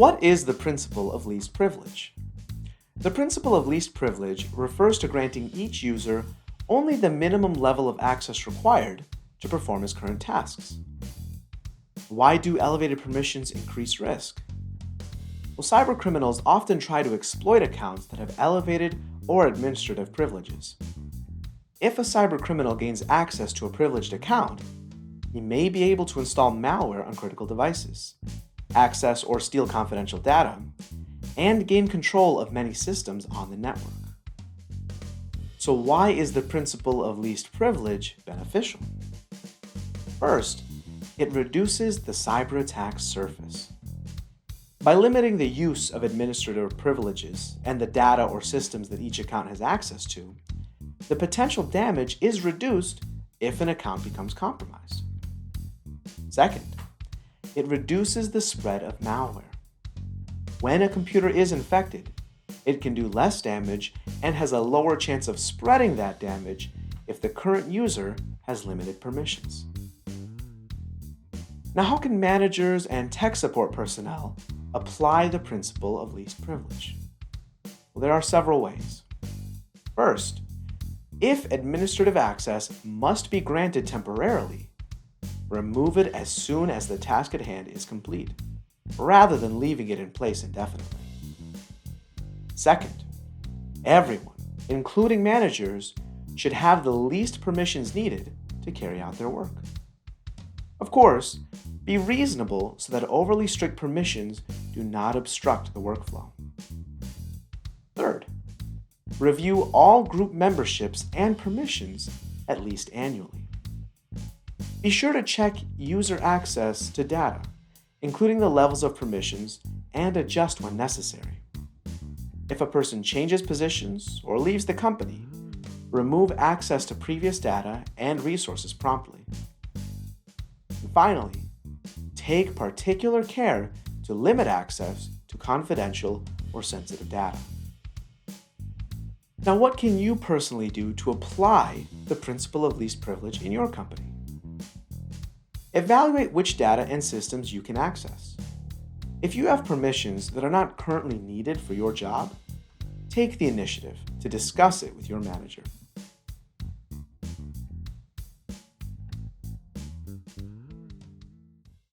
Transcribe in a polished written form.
What is the principle of least privilege? The principle of least privilege refers to granting each user only the minimum level of access required to perform his current tasks. Why do elevated permissions increase risk? Well, cybercriminals often try to exploit accounts that have elevated or administrative privileges. If a cybercriminal gains access to a privileged account, he may be able to install malware on critical devices, access or steal confidential data, and gain control of many systems on the network. So why is the principle of least privilege beneficial? First, it reduces the cyber attack surface. By limiting the use of administrative privileges and the data or systems that each account has access to, the potential damage is reduced if an account becomes compromised. Second, it reduces the spread of malware. When a computer is infected, it can do less damage and has a lower chance of spreading that damage if the current user has limited permissions. Now, how can managers and tech support personnel apply the principle of least privilege? Well, there are several ways. First, if administrative access must be granted temporarily, remove it as soon as the task at hand is complete, rather than leaving it in place indefinitely. Second, everyone, including managers, should have the least permissions needed to carry out their work. Of course, be reasonable so that overly strict permissions do not obstruct the workflow. Third, review all group memberships and permissions at least annually. Be sure to check user access to data, including the levels of permissions, and adjust when necessary. If a person changes positions or leaves the company, remove access to previous data and resources promptly. And finally, take particular care to limit access to confidential or sensitive data. Now, what can you personally do to apply the principle of least privilege in your company? Evaluate which data and systems you can access. If you have permissions that are not currently needed for your job, take the initiative to discuss it with your manager.